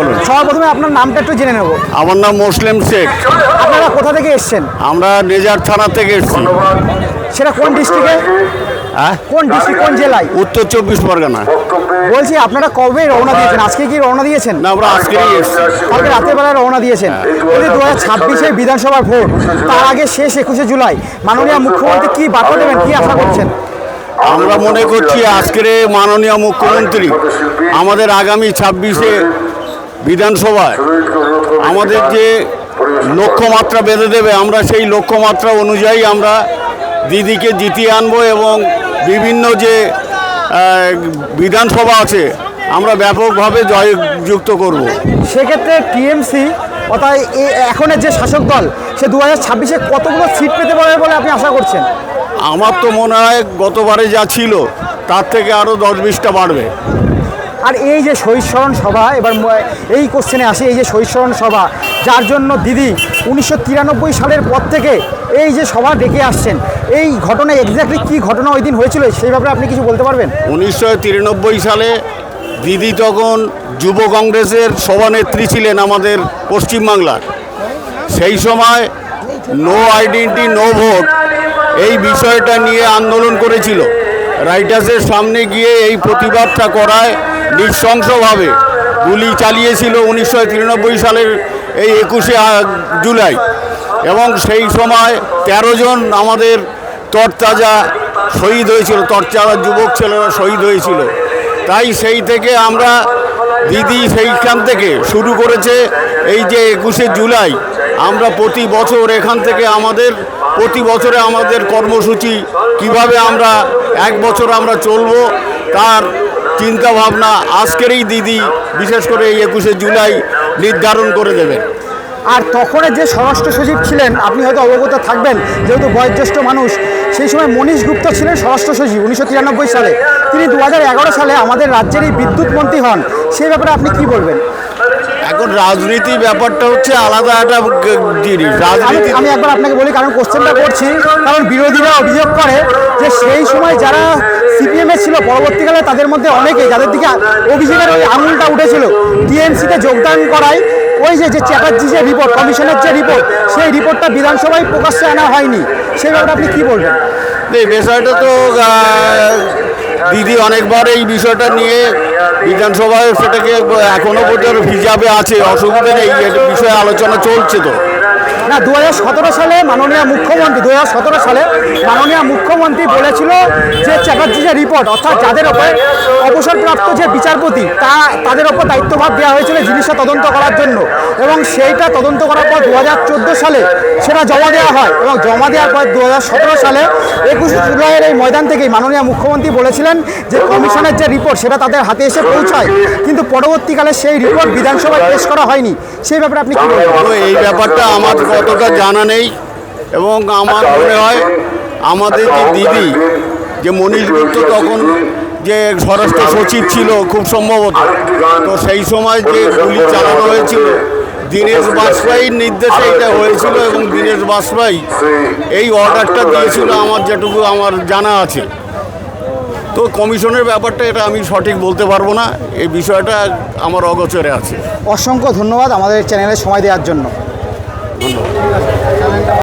বলুন। সবার প্রথমে আপনার নামটা একটু জেনে নেব। আমার নাম মুসলিম শেখ। আপনারা কোথা থেকে এসেছেন? আমরা নেজার থানা থেকে এসেছি। সেটা কোন ডিস্ট্রিক্টে? হ্যাঁ, কোন ডিস্ট্রিক্ট, কোন জেলায়? উত্তর 24 পরগনা। বলছি আপনারা কবে রওনা দিয়েছেন? আজকে কি রওনা দিয়েছেন? না, আমরা আজকেই এসেছি। কালকে রাতের বেলায় রওনা দিয়েছেন। যদি 2026 বিধানসভার ভোট, তার আগে শেষ 21শে জুলাই মাননীয় মুখ্যমন্ত্রী কি বার্তা দেবেন, কি আশা করছেন? আমরা মনে করছি আজকের মাননীয় মুখ্যমন্ত্রী আমাদের আগামী 26শে বিধানসভায় আমাদের যে লক্ষ্যমাত্রা বেঁধে দেবে, আমরা সেই লক্ষ্যমাত্রা অনুযায়ী আমরা দিদিকে জিতিয়ে আনবো এবং বিভিন্ন যে বিধানসভা আছে আমরা ব্যাপকভাবে জয়যুক্ত করব। সেক্ষেত্রে টিএমসি অর্থাৎ এখনের যে শাসক দল, সে 2026-এ কতগুলো সিট পেতে পারে বলে আপনি আশা করছেন? আমার তো মনে হয় গতবারে যা ছিল তার থেকে আরও 10-20টা বাড়বে। আর এই যে শহীদ স্মরণ সভা, এবার এই কোশ্চেনে আসে, এই যে শহীদ স্মরণ সভা যার জন্য দিদি 1993 সালের পর থেকে এই যে সভা ডেকে আসছেন, এই ঘটনা এক্স্যাক্টলি কী ঘটনা ওই দিন হয়েছিল সেই ব্যাপারে আপনি কিছু বলতে পারবেন? 1993 সালে দিদি তখন যুব কংগ্রেসের সভানেত্রী ছিলেন আমাদের পশ্চিমবাংলার। সেই সময় নো আইডেন্টি নো ভোট এই বিষয়টা নিয়ে আন্দোলন করেছিল। রাইটার্সের সামনে গিয়ে এই প্রতিবাদটা করায় নৃশংসভাবে গুলি চালিয়েছিল 1993 সালের এই 21শে জুলাই, এবং সেই সময় 13 জন আমাদের তরতাজা শহীদ হয়েছিল, তরতাজা যুবক ছেলেরা শহীদ হয়েছিল। তাই সেই থেকে আমরা দিদি সেইখান থেকে শুরু করেছে এই যে 21শে জুলাই, আমরা প্রতি বছর এখান থেকে প্রতি বছরে আমাদের কর্মসূচি কিভাবে আমরা এক বছর আমরা চলবো তার চিন্তাভাবনা আজকেরই দিদি বিশেষ করে এই 21শে জুলাই নির্ধারণ করে দেবেন। আর তখনের যে স্বরাষ্ট্র সচিব ছিলেন, আপনি হয়তো অবগত থাকবেন যেহেতু বয়োজ্যেষ্ঠ মানুষ, সেই সময় মনীশ গুপ্তা ছিলেন স্বরাষ্ট্র সচিব 1993 সালে। তিনি 2011 সালে আমাদের রাজ্যের এই বিদ্যুৎ মন্ত্রী হন। সেই ব্যাপারে আপনি কি বলবেন? এখন রাজনীতি ব্যাপারটা হচ্ছে আলাদা একটা জিনিস। আমি একবার আপনাকে বলি, কারণ কোশ্চেনটা করছি, কারণ বিরোধীরা অভিযোগ করে যে সেই সময় যারা সিপিএমে ছিল পরবর্তীকালে তাদের মধ্যে অনেকে যাদের দিকে অভিযোগের ওই আঙুলটা উঠেছিল টিএমসিতে যোগদান করায় ওই যে চ্যাটার্জি যে রিপোর্ট, কমিশনের যে রিপোর্ট, সেই রিপোর্টটা বিধানসভায় প্রকাশ্যে আনা হয়নি। সেই ব্যাপারে আপনি কী বলবেন? এই বিষয়টা তো দিদি অনেকবার এই বিষয়টা নিয়ে বিধানসভায় সেটাকে এখনো পর্যন্ত হিসাবে আছে, অসুবিধা নেই, এই বিষয়ে আলোচনা চলছে। তো না, 2017 সালে মাননীয় মুখ্যমন্ত্রী বলেছিল যে চ্যাটার্জি যে রিপোর্ট, অর্থাৎ যাদের ওপর অবসরপ্রাপ্ত যে বিচারপতি তাদের ওপর দায়িত্বভার দেওয়া হয়েছিল জিনিসটা তদন্ত করার জন্য, এবং সেইটা তদন্ত করার পর 2014 সালে সেটা জমা দেওয়া হয়, এবং জমা দেওয়ার পর 2017 সালে 21শে জুলাইয়ের এই ময়দান থেকেই মাননীয় মুখ্যমন্ত্রী বলেছিলেন যে কমিশনের যে রিপোর্ট সেটা তাদের হাতে এসে পৌঁছায়, কিন্তু পরবর্তীকালে সেই রিপোর্ট বিধানসভায় পেশ করা হয়নি। সেই ব্যাপারে আপনি কি বলবেন? এই ব্যাপারটা আমার কতটা জানা নেই, এবং আমার মনে হয় আমাদের যে দিদি যে মনীশ গুপ্ত তখন যে স্বরাষ্ট্র সচিব ছিল খুব সম্ভবত, তো সেই সময় যে গুলি চালানো হয়েছিল দীনেশ বাজপেয়ীর নির্দেশে এটা হয়েছিল, এবং দীনেশ বাজপেয়ী এই অর্ডারটা দিয়েছিল আমার যেটুকু আমার জানা আছে। তো কমিশনের ব্যাপারটা এটা আমি সঠিক বলতে পারবো না, এই বিষয়টা আমার অগোচরে আছে। অসংখ্য ধন্যবাদ আমাদের চ্যানেলে সময় দেওয়ার জন্য। ধন্যবাদ।